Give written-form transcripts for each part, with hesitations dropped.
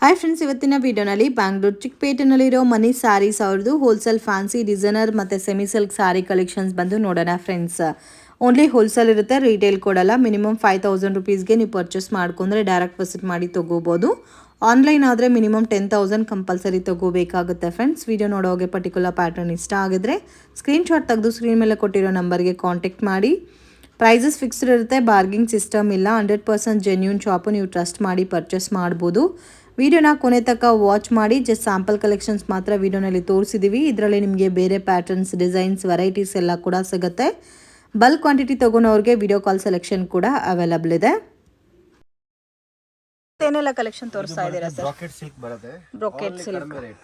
Hi friends, ಇವತ್ತಿನ ವಿಡಿಯೋನಲ್ಲಿ Bangalore ಚಿಕ್ಕಪೇಟೆನಲ್ಲಿರೋ Mani sarees ಅವ್ರದ್ದು ಹೋಲ್ಸೇಲ್ ಫ್ಯಾನ್ಸಿ ಡಿಸೈನರ್ ಮತ್ತು ಸೆಮಿ ಸಿಲ್ಕ್ ಸ್ಯಾರಿ ಕಲೆಕ್ಷನ್ಸ್ ಬಂದು ನೋಡೋಣ ಫ್ರೆಂಡ್ಸ್. ಓನ್ಲಿ ಹೋಲ್ಸೇಲ್ ಇರುತ್ತೆ, ರೀಟೇಲ್ ಕೊಡಲ್ಲ. ಮಿನಿಮಮ್ 5000 ರುಪೀಸ್ಗೆ ನೀವು ಪರ್ಚೇಸ್ ಮಾಡ್ಕೊಂಡ್ರೆ ಡೈರೆಕ್ಟ್ ವಿಸಿಟ್ ಮಾಡಿ ತೊಗೋಬೋದು. ಆನ್ಲೈನ್ ಆದರೆ ಮಿನಿಮಮ್ 10,000 ಕಂಪಲ್ಸರಿ ತೊಗೋಬೇಕಾಗುತ್ತೆ ಫ್ರೆಂಡ್ಸ್. ವಿಡಿಯೋ ನೋಡೋಗೆ ಪರ್ಟಿಕ್ಯುಲರ್ ಪ್ಯಾಟರ್ನ್ ಇಷ್ಟ ಆಗಿದ್ರೆ ಸ್ಕ್ರೀನ್ಶಾಟ್ ತೆಗೆದು ಸ್ಕ್ರೀನ್ ಮೇಲೆ ಕೊಟ್ಟಿರೋ ನಂಬರ್ಗೆ ಕಾಂಟ್ಯಾಕ್ಟ್ ಮಾಡಿ. ಪ್ರೈಸಸ್ ಫಿಕ್ಸ್ಡ್ ಇರುತ್ತೆ, ಬಾರ್ಗಿಂಗ್ ಸಿಸ್ಟಮ್ ಇಲ್ಲ. 100% ಜೆನ್ಯೂನ್ ಶಾಪು, ನೀವು ಟ್ರಸ್ಟ್ ಮಾಡಿ ಪರ್ಚೇಸ್ ಮಾಡ್ಬೋದು. ವಿಡಿಯೋನ ಕೊನೆ ತನಕ ವಾಚ್ ಮಾಡಿ. ಜಸ್ಟ್ ಸ್ಯಾಂಪಲ್ ಕಲೆಕ್ಷನ್ಸ್ ಮಾತ್ರ ವಿಡಿಯೋನಲ್ಲಿ ತೋರಿಸಿದ್ದೀವಿ. ಇದರಲ್ಲಿ ನಿಮಗೆ ಬೇರೆ ಪ್ಯಾಟರ್ನ್ಸ್, ಡಿಸೈನ್ಸ್, ವೆರೈಟೀಸ್ ಎಲ್ಲ ಕೂಡ ಸಿಗುತ್ತೆ. ಬಲ್ಕ್ ಕ್ವಾಂಟಿಟಿ ತೊಗೊಳೋರಿಗೆ ವಿಡಿಯೋ ಕಾಲ್ ಸೆಲೆಕ್ಷನ್ ಕೂಡ ಅವೈಲಬಲ್ ಇದೆ. ಏನೆಲ್ಲ ಕಲೆಕ್ಷನ್ ತೋರಿಸ್ತಾ ಇದ್ದೀರಾ ಸರ್? ಬ್ರೊಕೆಟ್ ಸಿಲ್ಕ್ ಬರುತ್ತೆ, ಬ್ರೊಕೆಟ್ ಸಿಲ್ಕ್ ಕಡಿಮೆ ರೇಟ್,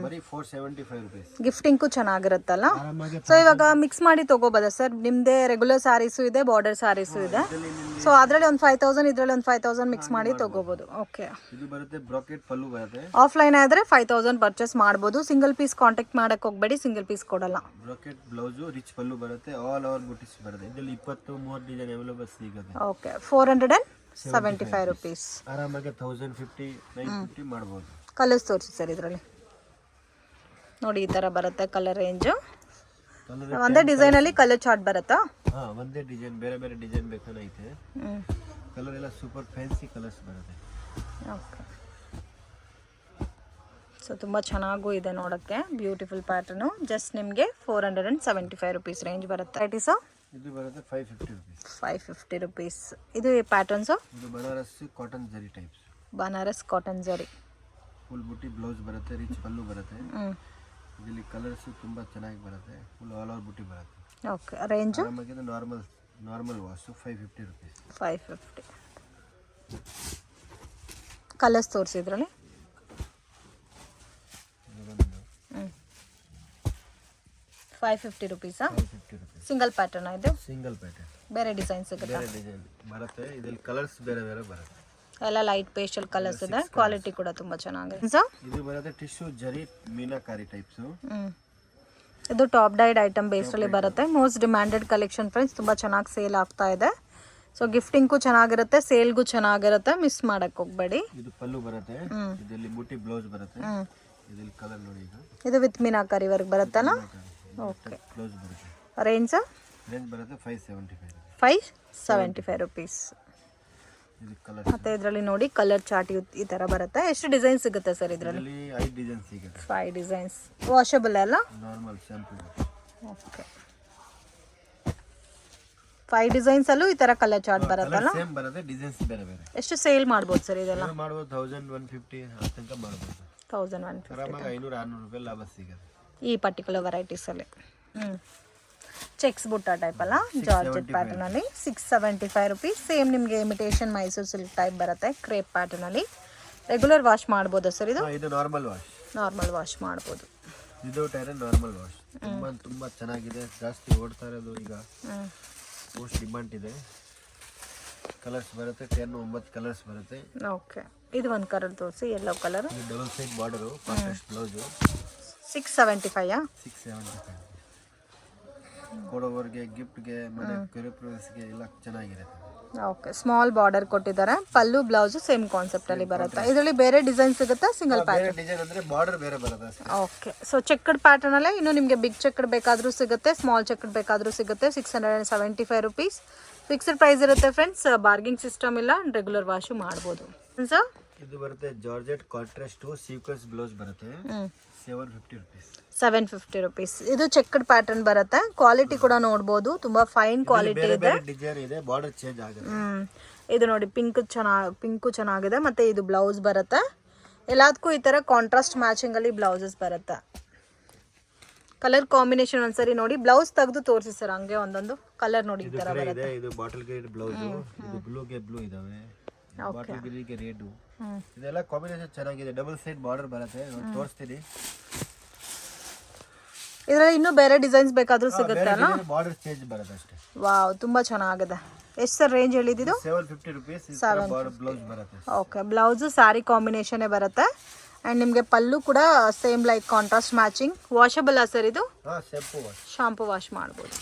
ಬರೀ 475 ರೂಪೀಸ್. ಗಿಫ್ಟಿಂಗು ಚೆನ್ನಾಗಿರುತ್ತಲ್ಲ. ಸೊ ಇವಾಗ ಮಿಕ್ಸ್ ಮಾಡಿ ತಗೋಬೋದಾ ಸರ್? ನಿಮ್ದೇ ರೆಗ್ಯುಲರ್ ಸ್ಯಾರೀಸು ಇದೆ, ಬಾರ್ಡರ್ ಸ್ಯಾರೀಸು ಇದೆ. ಸೊ ಅದರಲ್ಲಿ ಒಂದು 5000, ಇದರಲ್ಲಿ ಒಂದು 5000 ಮಿಕ್ಸ್ ಮಾಡಿ ತಗೋಬಹುದು. ಓಕೆ, ಇದು ಬರುತ್ತೆ ಬ್ರೊಕೆಟ್ ಪಲ್ಲು ಬರುತ್ತೆ. ಆಫ್ಲೈನ್ ಆದ್ರೆ 5000 ಪರ್ಚೇಸ್ ಮಾಡಬಹುದು. ಸಿಂಗಲ್ ಪೀಸ್ ಕಾಂಟ್ಯಾಕ್ಟ್ ಮಾಡಕ್ಕೆ ಹೋಗಬೇಡಿ, ಸಿಂಗಲ್ ಪೀಸ್ ಕೊಡಲ್ಲ. ಬ್ರೊಕೆಟ್ ಬ್ಲೌಸ್ ರಿಚ್ ಪಲ್ಲು ಬರುತ್ತೆ, ಆಲ್ ಓವರ್ ಬುಟೀಸ್ ಬರುತ್ತೆ. ಇದರಲ್ಲಿ 20-30 ಡಿಸೈನ್ ಅವೈಲೇಬಲ್ ಸಿಗುತ್ತೆ. Okay, 475 rupees. ಆರಾಮಾಗಿ 1050, 950 ಮಾಡಬಹುದು. ಕಲರ್ಸ್ ತೋರಿಸಿ ಸರ್. ಇದರಲ್ಲಿ ನೋಡಿ ಈ ತರ ಬರುತ್ತೆ ಕಲರ್ ರೇಂಜ್. ಒಂದೇ ಡಿಸೈನ್ ಅಲ್ಲಿ ಕಲರ್ ಚಾರ್ಟ್ ಬರುತ್ತಾ? ಹಾ, ಒಂದೇ ಡಿಸೈನ್, ಬೇರೆ ಬೇರೆ ಡಿಸೈನ್ ಬೇಕಾದ್ರೆ ಐತೆ. ಕಲರ್ ಎಲ್ಲ ಸೂಪರ್ ಫ್ಯಾನ್ಸಿ ಕಲರ್ಸ್ ಬರುತ್ತೆ. ಓಕೆ, ಸೊ ತುಂಬ ಚೆನ್ನಾಗೂ ಇದೆ ನೋಡೋಕ್ಕೆ. Beautiful pattern. ಜಸ್ಟ್ ನಿಮಗೆ 475 ರುಪೀಸ್ ರೇಂಜ್ ಬರುತ್ತೆ. ರೈಟೀಸು ಇದು ಬರುತ್ತೆ 550 ರೂಪೀಸ್. 550 ರುಪೀಸ್. ಇದು ಪ್ಯಾಟರ್ನ್ಸು ಇದು ಬನಾರಸ್ ಕಾಟನ್ ಜರಿ ಟೈಪ್ಸ್. ಬನಾರಸ್ ಕಾಟನ್ ಜರಿ. ಫುಲ್ ಬುಟ್ಟಿ ಬ್ಲೌಸ್ ಬರುತ್ತೆ, ರಿಚ್ ಪಲ್ಲು ಬರುತ್ತೆ. ಇದರಲ್ಲಿ ಕಲರ್ಸ್ ತುಂಬಾ ಚೆನ್ನಾಗಿ ಬರುತ್ತೆ. ಫುಲ್ ಆಲ್ ಓವರ್ ಬುಟ್ಟಿ ಬರುತ್ತೆ. ಓಕೆ, ರೇಂಜ್ ನಮಗೆ ನಾರ್ಮಲ್ ವಾಶ್ 550 ರೂಪೀಸ್. 550. ಕಲರ್ಸ್ ತೋರಿಸಿದ್ರಲ್ಲಿ 550 ರುಪೀಸಾ? 550 ರೂಪೀಸ್. ಸಿಂಗಲ್ ಪ್ಯಾಟರ್ನ್ ಇದು? Single pattern. ಬೇರೆ ಡಿಸೈನ್ ಸಿಗುತ್ತೆ? ಬೇರೆ ಡಿಸೈನ್ ಬರುತ್ತೆ. ಇದರಲ್ಲಿ ಕಲರ್ಸ್ ಬೇರೆ ಬೇರೆ ಬರುತ್ತೆ. ಎಲ್ಲ ಲೈಟ್ ಪೇಸ್ಟಲ್ ಕಲರ್ಸ್ ಇದೆ. ಕ್ವಾಲಿಟಿ ಕೂಡ ತುಂಬಾ ಚೆನ್ನಾಗಿದೆ ಸರ್. ಇದು ಬರುತ್ತೆ ಟಿಶ್ಯೂ ಜರಿ ಮೀನಾಕಾರಿ ಟೈಪ್ಸ್. ಇದು ಟಾಪ್ ಡೈಡ್ ಐಟಮ್ ಬೇಸ್ ಅಲ್ಲಿ ಬರುತ್ತೆ. Most demanded collection friends. ತುಂಬಾ ಚೆನ್ನಾಗಿ ಸೇಲ್ ಆಗ್ತಾ ಇದೆ. ಸೊ ಗಿಫ್ಟಿಂಗ್ಗೂ ಚೆನ್ನಾಗಿರುತ್ತೆ, ಸೇಲ್ಗೂ ಚೆನ್ನಾಗಿರುತ್ತೆ. ಮಿಸ್ ಮಾಡಕ್ ಹೋಗ್ಬೇಡಿ. ಇದು ಪಲ್ಲು ಬರುತ್ತೆ, ಇದರಲ್ಲಿ ಬುಟ್ಟಿ ಬ್ಲೌಸ್ ಬರುತ್ತೆ. ಇದರಲ್ಲಿ ಕಲರ್ ನೋಡಿ. ಇದು ವಿತ್ ಮೀನಾಕಾರಿ ವರ್ಕ್ ಬರುತ್ತಲ್ಲ. ಓಕೆ, ಬ್ಲೌಸ್ ಬರುತ್ತೆ. ರೇಂಜ್ ಬರುತ್ತೆ 575. 575 ರುಪೀಸ್. ಇದು ಕಲರ್. ಮತ್ತೆ ಇದರಲ್ಲಿ ನೋಡಿ ಕಲರ್ ಚಾರ್ಟ್ ಈ ತರ ಬರುತ್ತೆ. ಎಷ್ಟು ಡಿಸೈನ್ ಸಿಗುತ್ತೆ ಸರ್ ಇದರಲ್ಲಿ? 5 ಡಿಸೈನ್ ಸಿಗುತ್ತೆ. 5 ಡಿಸೈನ್ಸ್. ವಾಷಬಲ್ ಅಲ್ಲ? Normal shampoo. ಓಕೆ, 5 ಡಿಸೈನ್ಸ್ ಅಲ್ಲೂ ಈ ತರ ಕಲರ್ ಚಾರ್ಟ್ ಬರುತ್ತಲ್ಲ. ಸೇಮ್ ಬರುತ್ತೆ, ಡಿಸೈನ್ಸ್ ಬೇರೆ ಬೇರೆ. ಎಷ್ಟು ಸೇಲ್ ಮಾಡ್ಬೋದು ಸರ್ ಇದೆಲ್ಲ? ಮಾಡಬಹುದು 1150 ತನಕ ಮಾಡಬಹುದು. 1150. ಆರಾಮಾಗಿ 500-600 ರೂಪಾಯಿ ಲಾಭ ಸಿಗುತ್ತೆ ಈ ಪರ್ಟಿಕ್ಯುಲರ್ ವೆರೈಟೀಸ್ ಅಲ್ಲಿ. ಚೆಕ್ಸ್ ಬುಟ್ಟ ಟೈಪ್ ಅಲ್ಲ, ಜಾರ್ಜೆಟ್ ಪ್ಯಾಟರ್ನ್ ಅಲ್ಲಿ 675 ರುಪೀಸ್. ಸೇಮ್ ನಿಮಗೆ ಇಮಿಟೇಷನ್ ಮೈಸೂರು ಸಿಲ್ಕ್ ಟೈಪ್ ಬರುತ್ತೆ, ಕ್ರೇಪ್ ಪ್ಯಾಟರ್ನ್ ಅಲ್ಲಿ. ರೆಗ್ಯುಲರ್ ವಾಶ್ ಮಾಡ್ಬೋದಾ ಸರ್ ಇದು? ಇದು ನಾರ್ಮಲ್ ವಾಶ್. ನಾರ್ಮಲ್ ವಾಶ್ ಮಾಡ್ಬೋದು. ಇದು ಟೈರನ್ ನಾರ್ಮಲ್ ವಾಶ್. ತುಂಬಾ ಚೆನ್ನಾಗಿದೆ, ಜಾಸ್ತಿ ಓಡ್ತಾ ಇರೋದು ಈಗ. ಮೋಸ್ಟ್ ಡಿಮಾಂಡ್ ಇದೆ. ಕಲರ್ಸ್ ಬರುತ್ತೆ, 9 ಕಲರ್ಸ್ ಬರುತ್ತೆ. ಓಕೆ, ಇದು ಒಂದು ಕಲರ್ ತೋರಿಸಿ, ಯೆಲ್ಲೋ ಕಲರ್. ಇದು double side border, contrast blouse. 675. 675 ಕೊಡೋವರಿಗೆ, ಗಿಫ್ಟ್ಗೆ, ಮನೆ ಕರಿಪ್ರವೇಶಕ್ಕೆ ಎಲ್ಲ ಚೆನ್ನಾಗಿರುತ್ತೆ. ಓಕೆ, ಸ್ಮಾಲ್ ಬಾರ್ಡರ್ ಕೊಟ್ಟಿದ್ದಾರೆ. ಪಲ್ಲು ಬ್ಲೌಸ್ ಸೇಮ್ ಕಾನ್ಸೆಪ್ಟ್ ಅಲ್ಲಿ ಬರುತ್ತೆ. ಇದರಲ್ಲಿ ಬೇರೆ ಡಿಸೈನ್ ಸಿಗುತ್ತೆ, ಸಿಂಗಲ್ ಪ್ಯಾಟರ್ನ್. ಡಿಸೈನ್ ಅಂದ್ರೆ ಬಾರ್ಡರ್ ಬೇರೆ ಬರುತ್ತೆ. ಓಕೆ, ಸೊ ಚೆಕ್ಡ್ ಪ್ಯಾಟರ್ನ್ ಅಲ್ಲೇ ಇನ್ನು ನಿಮಗೆ ಬಿಗ್ ಚೆಕ್ಡ್ ಬೇಕಾದರೂ ಸಿಗುತ್ತೆ, ಸ್ಮಾಲ್ ಚೆಕ್ಡ್ ಬೇಕಾದರೂ ಸಿಗುತ್ತೆ. 675 ರುಪೀಸ್ ಫಿಕ್ಸ್ಡ್ ಪ್ರೈಸ್ ಇರುತ್ತೆ ಫ್ರೆಂಡ್ಸ್. ಬಾರ್ಗಿಂಗ್ ಸಿಸ್ಟಮ್ ಇಲ್ಲ, ರೆಗ್ಯುಲರ್ ವಾಶು ಮಾಡ್ಬೋದು ಸರ್. ಇದು ಬರುತ್ತೆ ಜಾರ್ಜೆಟ್ ಕಾಂಟ್ರಾಸ್ಟ್ ಸೀಕ್ವೆನ್ಸ್ ಬ್ಲೌಸ್ ಬರುತ್ತೆ. 750 ರೂಪೀಸ್. 750 ರುಪೀಸ್. ಇದು ಚೆಕ್ಡ್ ಪ್ಯಾಟರ್ನ್ ಬರುತ್ತೆ. ಕ್ವಾಲಿಟಿ ಕೂಡ ನೋಡ್ಬೋದು, ತುಂಬಾ ಫೈನ್ ಕ್ವಾಲಿಟಿ ಇದೆ. ಡಿಸೈನ್ ಇದೆ, ಬಾರ್ಡರ್ ಚೇಂಜ್ ಆಗುತ್ತೆ. ಇದು ನೋಡಿ ಪಿಂಕು ಚೆನ್ನಾಗಿದೆ. ಮತ್ತೆ ಇದು ಬ್ಲೌಸ್ ಬರುತ್ತೆ. ಎಲ್ಲದಕ್ಕೂ ಈ ತರ ಕಾಂಟ್ರಾಸ್ಟ್ ಮ್ಯಾಚಿಂಗ್ ಅಲ್ಲಿ ಬ್ಲೌಸಸ್ ಬರುತ್ತೆ. ಕಲರ್ ಕಾಂಬಿನೇಷನ್ ಒಂದ್ಸರಿ ನೋಡಿ. ಬ್ಲೌಸ್ ತೆಗೆದು ತೋರಿಸಿ ಸರ್, ಹಂಗೆ ಒಂದೊಂದು ಕಲರ್ ನೋಡಿ. ಈ ತರ ಬರುತ್ತೆ. ಇದು ಬಾಟಲ್ ಗ್ರೀನ್ ಬ್ಲೌಸ್, ಇದು ಬ್ಲೂಗೆ ಬ್ಲೂ ಇದಾವೆ, ಬಾಟಲ್ ಗ್ರೀನ್ಗೆ ರೆಡ್. ಇದೆಲ್ಲ ಕಾಂಬಿನೇಷನ್ ಚೆನ್ನಾಗಿದೆ. ಡಬಲ್ ಸೈಡ್ ಬಾರ್ಡರ್ ಬರುತ್ತೆ, ತೋರಿಸ್ತೀನಿ. ಇದರಲ್ಲಿ ಇನ್ನೂ ಬೇರೆ ಡಿಸೈನ್ಸ್ ಬೇಕಾದ್ರೂ ಸಿಗುತ್ತೆ ಅಲ್ಲ? ಬಾರ್ಡರ್ ಚೇಂಜ್ ಬರುತ್ತೆ ಅಷ್ಟೇ. ವಾವ್, ತುಂಬಾ ಚೆನ್ನಾಗಿದೆ. ಎಷ್ಟು ಸರ್ ರೇಂಜ್ ಹೇಳಿದ್ದು? 750 ರೂಪೀಸ್. ಬ್ಲೌಸ್ ಬರುತ್ತೆ. ಓಕೆ, ಬ್ಲೌಸ್ ಸ್ಯಾರಿ ಕಾಂಬಿನೇಷನ್ ಬರುತ್ತೆ. ಅಂಡ್ ನಿಮಗೆ ಪಲ್ಲು ಕೂಡ same like contrast matching. Washable sir ಇದು? Shampoo wash. ಶಾಂಪೂ ವಾಶ್ ಮಾಡ್ಬೋದು.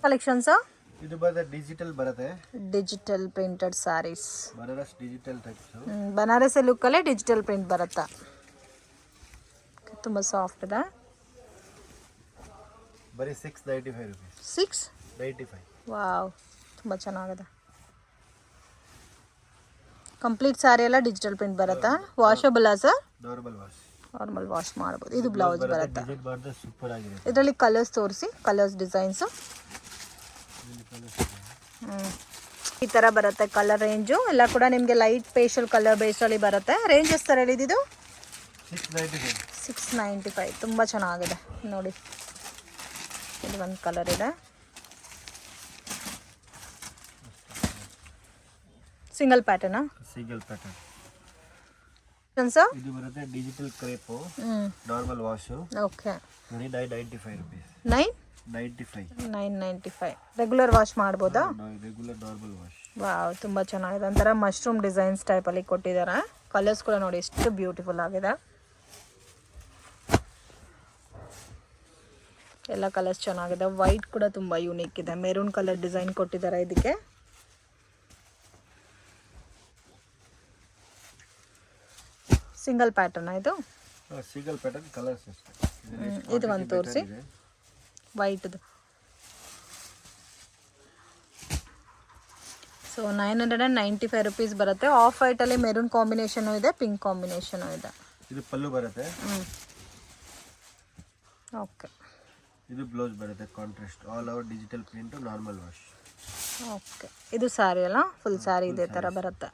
ಕಲೆಕ್ಷನ್ಸ್ ಇದು ಬರುತ್ತೆ ಡಿಜಿಟಲ್ ಬರುತ್ತೆ, digital printed sarees. Banaras digital types. Banarasi ಲುಕ್ಕಲ್ಲೇ ಡಿಜಿಟಲ್ ಪ್ರಿಂಟ್ ಬರುತ್ತಾ. ತುಂಬ ಸಾಫ್ಟ್ ಇದೆ. ಬರೀ 695 ರುಪೀಸ್. 695. ವಾವ್, ತುಂಬ ಚೆನ್ನಾಗಿದೆ. ಕಂಪ್ಲೀಟ್ ಸ್ಯಾರಿ ಎಲ್ಲ ಡಿಜಿಟಲ್ ಪ್ರಿಂಟ್ ಬರುತ್ತಾ. Washable sir? ನಾರ್ಮಲ್ ವಾಶ್ ಮಾಡ್ಬೋದು. ಇದು ಬ್ಲೌಸ್ ಬರುತ್ತೆ. ಸೂಪರ್ ಆಗಿದೆ. ಇದರಲ್ಲಿ ಕಲರ್ಸ್ ತೋರಿಸಿ, ಕಲರ್ಸ್ ಡಿಸೈನ್ಸು ಈ ಥರ ಬರುತ್ತೆ. ಕಲರ್ ರೇಂಜು ಎಲ್ಲ ಕೂಡ ನಿಮಗೆ ಲೈಟ್ ಪೇಶಲ್ ಕಲರ್ ಬೇಸಲ್ಲಿ ಬರುತ್ತೆ. ರೇಂಜ್ ಎಷ್ಟು ಥರ ಹೇಳಿದ್ದು? 695. ತುಂಬ ಚೆನ್ನಾಗಿದೆ ನೋಡಿ. ಇದು ಒಂದು ಕಲರ್ ಇದೆ. ಸಿಂಗಲ್ ಪ್ಯಾಟರ್ನಾ? Single pattern sir. ಇದು ಬರುತ್ತೆ digital crepe, normal wash. Okay. ನೋಡಿ 995 ರುಪೀಸ್. 995. ರೆಗ್ಯುಲರ್ ವಾಶ್ ಮಾಡ್ಬೋದಾ? Regular normal wash. ವಾವ್, ತುಂಬ ಚೆನ್ನಾಗಿದೆ. ಒಂಥರ ಮಶ್ರೂಮ್ ಡಿಸೈನ್ಸ್ ಟೈಪಲ್ಲಿ ಕೊಟ್ಟಿದ್ದಾರೆ. ಕಲರ್ಸ್ ಕೂಡ ನೋಡಿ ಎಷ್ಟು ಬ್ಯೂಟಿಫುಲ್ ಆಗಿದೆ. ಎಲ್ಲ ಕಲರ್ಸ್ ಚೆನ್ನಾಗಿದೆ. ವೈಟ್ ಕೂಡ ತುಂಬ ಯೂನಿಕ್ ಇದೆ. ಮೆರೂನ್ ಕಲರ್ ಡಿಸೈನ್ ಕೊಟ್ಟಿದ್ದಾರೆ ಇದಕ್ಕೆ. ಸಿಂಗಲ್ ಪ್ಯಾಟರ್ನ್ ಇದು? ಸಿಂಗಲ್ ಪ್ಯಾಟರ್ನ್ ಕಲರ್ಸ್ ಅಷ್ಟೇ. ಇದು ಒಂದು ತೋರಿಸಿ. ವೈಟ್ದು. ಸೊ 995 ರುಪೀಸ್ ಬರುತ್ತೆ. ಆಫ್ ವೈಟಲ್ಲಿ ಮೆರೂನ್ ಕಾಂಬಿನೇಷನು ಇದೆ, ಪಿಂಕ್ ಕಾಂಬಿನೇಷನು ಇದೆ. ಇದು ಪಲ್ಲು ಬರುತ್ತೆ. ಓಕೆ. ಇದು ಬ್ಲೌಸ್ ಬರುತ್ತೆ contrast, all over digital print, normal wash. Okay. ಇದು ಸ್ಯಾರಿ ಅಲ್ಲ, ಫುಲ್ ಸ್ಯಾರಿ ಇದೇ ಥರ ಬರುತ್ತೆ.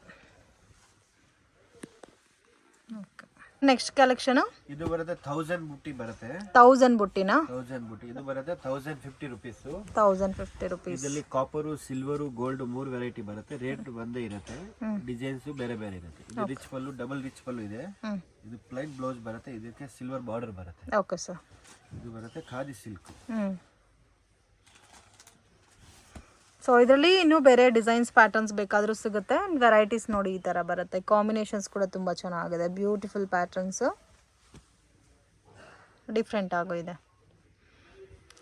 ಓಕೆ. ನೆಕ್ಸ್ಟ್ ಕಲೆಕ್ಷನು ಇದು ಬರುತ್ತೆ 1000 ಬುಟ್ಟಿ ಬರುತ್ತೆ. 1000 ಬುಟ್ಟಿನಾ? 1000 ಬುಟ್ಟಿ. ಇದು ಬರುತ್ತೆ 1050 ರುಪೀಸ್. 1050 ರುಪೀಸ್. ಇದರಲ್ಲಿ ಕಾಪರು, ಸಿಲ್ವರು, ಗೋಲ್ಡ್ 3 ವೆರೈಟಿ ಬರುತ್ತೆ. ರೇಟ್ ಒಂದೇ ಇರುತ್ತೆ, ಡಿಸೈನ್ಸ್ ಬೇರೆ ಬೇರೆ ಇರುತ್ತೆ. ಇದು ರಿಚ್ ಪಲ್ಲು, ಡಬಲ್ ರಿಚ್ ಪಲ್ಲು ಇದೆ. ಇದು ಪ್ಲೈನ್ ಬ್ಲೌಸ್ ಬರುತ್ತೆ. ಇದಕ್ಕೆ ಸಿಲ್ವರ್ ಬಾರ್ಡರ್ ಬರುತ್ತೆ. Okay sir. ಇದು ಬರುತ್ತೆ ಖಾದಿ ಸಿಲ್ಕ್. ಸೊ ಇದರಲ್ಲಿ ಇನ್ನೂ ಬೇರೆ ಡಿಸೈನ್ಸ್ ಪ್ಯಾಟರ್ನ್ಸ್ ಬೇಕಾದರೂ ಸಿಗುತ್ತೆ. ವೆರೈಟೀಸ್ ನೋಡಿ ಈ ಥರ ಬರುತ್ತೆ. ಕಾಂಬಿನೇಷನ್ಸ್ ಕೂಡ ತುಂಬ ಚೆನ್ನಾಗಿದೆ. ಬ್ಯೂಟಿಫುಲ್ ಪ್ಯಾಟರ್ನ್ಸು, ಡಿಫ್ರೆಂಟ್ ಆಗೋ ಇದೆ.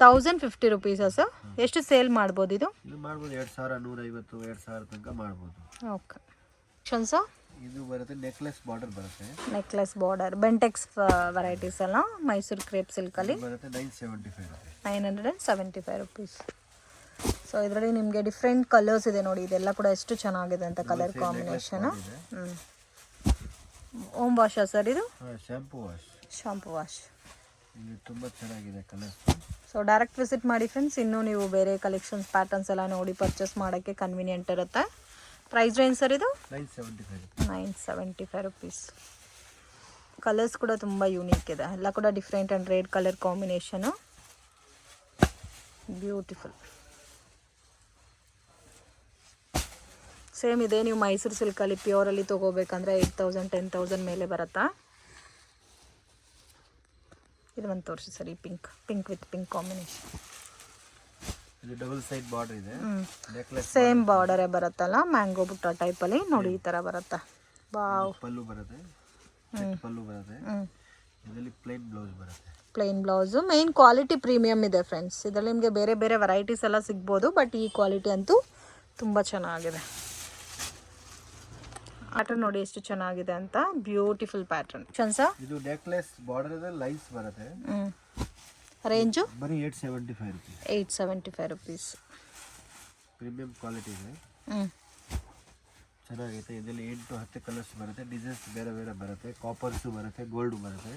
1050 ರುಪೀಸಾ ಸರ್? ಎಷ್ಟು ಸೇಲ್ ಮಾಡ್ಬೋದು ಇದು? ಮಾಡ್ಬೋದು 2150, 2000 ತನಕ ಮಾಡ್ಬೋದು. ಓಕೆ. ಸರ್ ಇದು ಬರುತ್ತೆ ನೆಕ್ಲೆಸ್ ಬಾರ್ಡರ್ ಬರುತ್ತೆ. ನೆಕ್ಲೆಸ್ ಬಾರ್ಡರ್ ಬೆಂಟೆಕ್ಸ್ ವೆರೈಟೀಸ್ ಅಲ್ಲ, ಮೈಸೂರು ಕ್ರೇಪ್ ಸಿಲ್ಕಲ್ಲಿ. ಬರುತ್ತೆ 975. 975 ರುಪೀಸ್. ಸೊ ಇದರಲ್ಲಿ ನಿಮಗೆ ಡಿಫ್ರೆಂಟ್ ಕಲರ್ಸ್ ಇದೆ ನೋಡಿ. ಇದೆಲ್ಲ ಕೂಡ ಎಷ್ಟು ಚೆನ್ನಾಗಿದೆ ಅಂತ ಕಲರ್ ಕಾಂಬಿನೇಷನು. ಓಮ್ ವಾಶಾ ಸರ್ ಇದು? Shampoo wash. ಇದು ತುಂಬ ಚೆನ್ನಾಗಿದೆ ಕಲರ್. ಸೊ ಡೈರೆಕ್ಟ್ ವಿಸಿಟ್ ಮಾಡಿ ಫ್ರೆಂಡ್ಸ್. ಇನ್ನೂ ನೀವು ಬೇರೆ ಕಲೆಕ್ಷನ್ಸ್ ಪ್ಯಾಟರ್ನ್ಸ್ ಎಲ್ಲ ನೋಡಿ ಪರ್ಚೇಸ್ ಮಾಡೋಕ್ಕೆ ಕನ್ವೀನಿಯೆಂಟ್ ಇರುತ್ತೆ. ಪ್ರೈಸ್ ರೇಂಜ್ ಸರ್ ಇದು? 975 ರುಪೀಸ್. ಕಲರ್ಸ್ ಕೂಡ ತುಂಬ ಯೂನಿಕ್ ಇದೆ. ಎಲ್ಲ ಕೂಡ different and red colour combination. Beautiful. Same ಇದೆ. ನೀವು ಮೈಸೂರು ಸಿಲ್ಕಲ್ಲಿ ಪ್ಯೂರಲ್ಲಿ ತೊಗೋಬೇಕಂದ್ರೆ 8000 10,000 ಮೇಲೆ ಬರುತ್ತಾ. ಇದು ಒಂದು ತೋರಿಸಿ ಸರಿ. Pink with pink combination. ಇದು ಡಬಲ್ ಸೈಡ್ ಬಾರ್ಡರ್ ಇದೆ. ಸೇಮ್ ಬಾರ್ಡರೇ ಬರುತ್ತಲ್ಲ, ಮ್ಯಾಂಗೋ ಬುಟ್ಟ ಟೈಪಲ್ಲಿ ನೋಡಿ ಈ ಥರ ಬರುತ್ತೆ. ವಾವ್. ಪಲ್ಲು ಬರುತ್ತೆ. ಪಲ್ಲು ಬರುತ್ತೆ. ಇದರಲ್ಲಿ ಪ್ಲೇನ್ ಬ್ಲೌಸ್ ಬರುತ್ತೆ. Plain blouse. Main quality premium ಇದೆ ಫ್ರೆಂಡ್ಸ್. ಇದರಲ್ಲಿ ನಿಮಗೆ ಬೇರೆ ಬೇರೆ ವೆರೈಟೀಸ್ ಎಲ್ಲ ಸಿಗ್ಬೋದು, ಬಟ್ ಈ ಕ್ವಾಲಿಟಿ ಅಂತೂ ತುಂಬ ಚೆನ್ನಾಗಿದೆ. ಪ್ಯಾಟರ್ನ್ ನೋಡಿ ಎಷ್ಟು ಚೆನ್ನಾಗಿದೆ ಅಂತ. Beautiful pattern. ಚನ್ಸ ಇದು ನೆಕ್ಲೆಸ್ ಬಾರ್ಡರ್ ಇದೆ, ಲೈನ್ಸ್ ಬರುತ್ತೆ. ರೇಂಜು ಬರೀ 875 ರುಪೀಸ್. 875 ರುಪೀಸ್. ಪ್ರೀಮಿಯಂ ಕ್ವಾಲಿಟಿ ಇದೆ. ಚೆನ್ನಾಗೈತೆ. ಇದರಲ್ಲಿ 8-10 ಕಲರ್ಸ್ ಬರುತ್ತೆ. ಡಿಸೈನ್ಸ್ ಬೇರೆ ಬೇರೆ ಬರುತ್ತೆ. ಕಾಪರ್ಸು ಬರುತ್ತೆ, ಗೋಲ್ಡ್ ಬರುತ್ತೆ.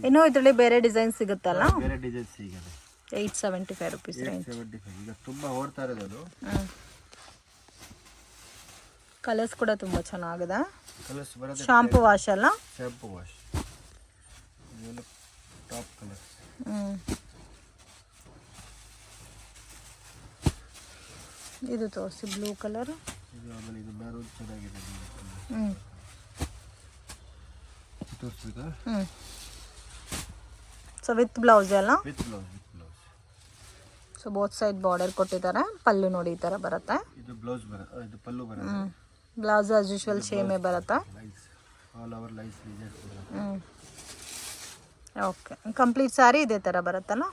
ಇನ್ನೂ ಇದರಲ್ಲಿ ಬೇರೆ ಡಿಸೈನ್ ಸಿಗುತ್ತಲ್ಲ? ಬೇರೆ ಡಿಸೈನ್ಸ್ ಸಿಗುತ್ತೆ. 875 ರುಪೀಸ್ ರೇಂಜ್. 875. ಈಗ ತುಂಬ ಓಡ್ತಾ ಇರೋದು ಅದು. ಕಲರ್ಸ್ ಕೂಡ ತುಂಬ ಚೆನ್ನಾಗಿದೆ. ಕಲರ್ಸ್ ಬರುತ್ತೆ. ಶಾಂಪೂ ವಾಶ್ ಅಲ್ಲ? Shampoo wash. ಇದೆಲ್ಲ ಟಾಪ್ ಕಲರ್ಸ್. ಇದು ತೋರಿಸಿ. Blue colour. ಇದು ಆಮೇಲೆ ಇದು ಮೆರೂನ್ ಚೆನ್ನಾಗಿದೆ. ತೋರಿಸಿದ. ಸೊ ವಿತ್ ಬ್ಲೌಸ್ ಅಲ್ಲ? With blouse. So both side border ಕೊಟ್ಟಿದ್ದಾರೆ. ಪಲ್ಲು ನೋಡಿ ಈ ಥರ ಬರುತ್ತೆ. ಇದು ಬ್ಲೌಸ್ ಬರುತ್ತೆ. ಇದು ಪಲ್ಲು ಬರುತ್ತೆ. ಬ್ಲೌಸ್ ಆಸ್ ಯೂಶುವಲ್ ಸೇಮೇ ಬರುತ್ತಾ? ಆಲ್ ಓವರ್ ಲೈನ್ಸ್ ಡಿಸೈನ್ಸ್ ಬರುತ್ತೆ. ಓಕೆ. ಕಂಪ್ಲೀಟ್ ಸ್ಯಾರಿ ಇದೇ ಥರ ಬರುತ್ತಲ್ಲ?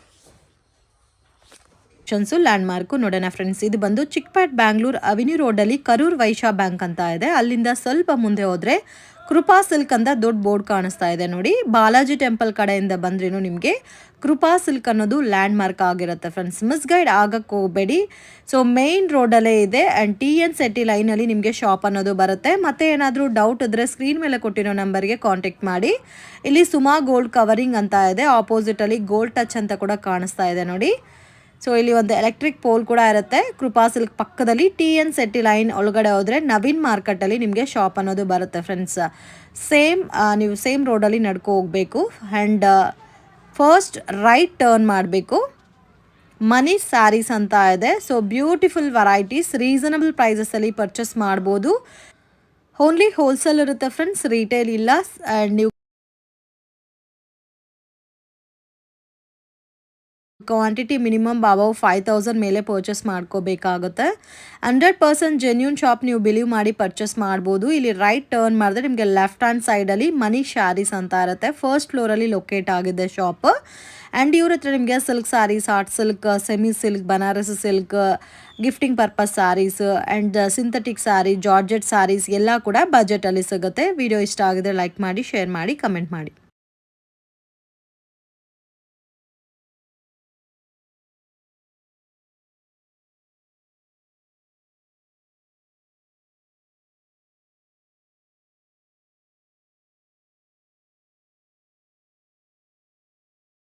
ಕಲೆಕ್ಷನ್ಸು ಲ್ಯಾಂಡ್ ಮಾರ್ಕು ನೋಡೋಣ ಫ್ರೆಂಡ್ಸ್. ಇದು ಬಂದು ಚಿಕ್ಪೇಟ್ ಬ್ಯಾಂಗ್ಳೂರ್ ಅವೆನ್ಯೂ ರೋಡಲ್ಲಿ ಕರೂರ್ ವೈಶ್ಯ ಬ್ಯಾಂಕ್ ಅಂತ ಇದೆ. ಅಲ್ಲಿಂದ ಸ್ವಲ್ಪ ಮುಂದೆ ಹೋದರೆ ಕೃಪಾ ಸಿಲ್ಕ್ ಅಂತ ದೊಡ್ಡ ಬೋರ್ಡ್ ಕಾಣಿಸ್ತಾ ಇದೆ ನೋಡಿ. ಬಾಲಾಜಿ ಟೆಂಪಲ್ ಕಡೆಯಿಂದ ಬಂದ್ರೇನು ನಿಮಗೆ ಕೃಪಾ ಸಿಲ್ಕ್ ಅನ್ನೋದು ಲ್ಯಾಂಡ್ ಮಾರ್ಕ್ ಆಗಿರುತ್ತೆ ಫ್ರೆಂಡ್ಸ್. ಮಿಸ್ಗೈಡ್ ಆಗಕ್ಕೆ ಹೋಗಬೇಡಿ. ಸೊ ಮೇನ್ ರೋಡಲ್ಲೇ ಇದೆ ಆ್ಯಂಡ್ TN City ಲೈನಲ್ಲಿ ನಿಮಗೆ ಶಾಪ್ ಅನ್ನೋದು ಬರುತ್ತೆ. ಮತ್ತೆ ಏನಾದರೂ ಡೌಟ್ ಇದ್ದರೆ ಸ್ಕ್ರೀನ್ ಮೇಲೆ ಕೊಟ್ಟಿರೋ ನಂಬರ್ಗೆ ಕಾಂಟ್ಯಾಕ್ಟ್ ಮಾಡಿ. ಇಲ್ಲಿ ಸುಮಾ ಗೋಲ್ಡ್ ಕವರಿಂಗ್ ಅಂತ ಇದೆ, ಆಪೋಸಿಟಲ್ಲಿ ಗೋಲ್ಡ್ ಟಚ್ ಅಂತ ಕೂಡ ಕಾಣಿಸ್ತಾ ಇದೆ ನೋಡಿ. ಸೊ ಇಲ್ಲಿ ಒಂದು ಎಲೆಕ್ಟ್ರಿಕ್ ಪೋಲ್ ಕೂಡ ಇರುತ್ತೆ. ಕೃಪಾ ಸಿಲ್ಕ್ ಪಕ್ಕದಲ್ಲಿ TN City ಲೈನ್ ಒಳಗಡೆ ಹೋದರೆ ನವೀನ್ ಮಾರ್ಕೆಟಲ್ಲಿ ನಿಮಗೆ ಶಾಪ್ ಅನ್ನೋದು ಬರುತ್ತೆ ಫ್ರೆಂಡ್ಸ್. ನೀವು ಸೇಮ್ ರೋಡಲ್ಲಿ ನಡ್ಕೊ ಹೋಗಬೇಕು ಆ್ಯಂಡ್ ಫಸ್ಟ್ ರೈಟ್ ಟರ್ನ್ ಮಾಡಬೇಕು. ಮನಿ ಸ್ಯಾರೀಸ್ ಅಂತ ಇದೆ. ಸೊ ಬ್ಯೂಟಿಫುಲ್ ವೆರೈಟೀಸ್ ರೀಸನಬಲ್ ಪ್ರೈಸಸಲ್ಲಿ ಪರ್ಚೇಸ್ ಮಾಡ್ಬೋದು. ಓನ್ಲಿ ಹೋಲ್ಸೇಲ್ ಇರುತ್ತೆ ಫ್ರೆಂಡ್ಸ್, ರಿಟೇಲ್ ಇಲ್ಲ. ಆ್ಯಂಡ್ ನೀವು ಕ್ವಾಂಟಿಟಿ ಮಿನಿಮಮ್ ಅಬೌವ್ 5000 ಮೇಲೆ ಪರ್ಚೇಸ್ ಮಾಡ್ಕೋಬೇಕಾಗುತ್ತೆ. 100% ಜೆನ್ಯೂನ್ ಶಾಪ್ ನೀವು ಬಿಲೀವ್ ಮಾಡಿ ಪರ್ಚೇಸ್ ಮಾಡ್ಬೋದು. ಇಲ್ಲಿ ರೈಟ್ ಟರ್ನ್ ಮಾಡಿದ್ರೆ ನಿಮಗೆ ಲೆಫ್ಟ್ ಹ್ಯಾಂಡ್ ಸೈಡಲ್ಲಿ ಮನಿ ಸ್ಯಾರೀಸ್ ಅಂತ ಇರುತ್ತೆ. ಫಸ್ಟ್ ಫ್ಲೋರಲ್ಲಿ ಲೊಕೇಟ್ ಆಗಿದೆ ಶಾಪ್. ಆ್ಯಂಡ್ ಇವ್ರ ಹತ್ರ ನಿಮಗೆ silk sarees, art silk, semi silk, Banaras silk, gifting purpose sarees and synthetic saree, georgette sarees ಎಲ್ಲ ಕೂಡ ಬಜೆಟಲ್ಲಿ ಸಿಗುತ್ತೆ. ವಿಡಿಯೋ ಇಷ್ಟ ಆಗಿದ್ರೆ ಲೈಕ್ ಮಾಡಿ, ಶೇರ್ ಮಾಡಿ, ಕಮೆಂಟ್ ಮಾಡಿ.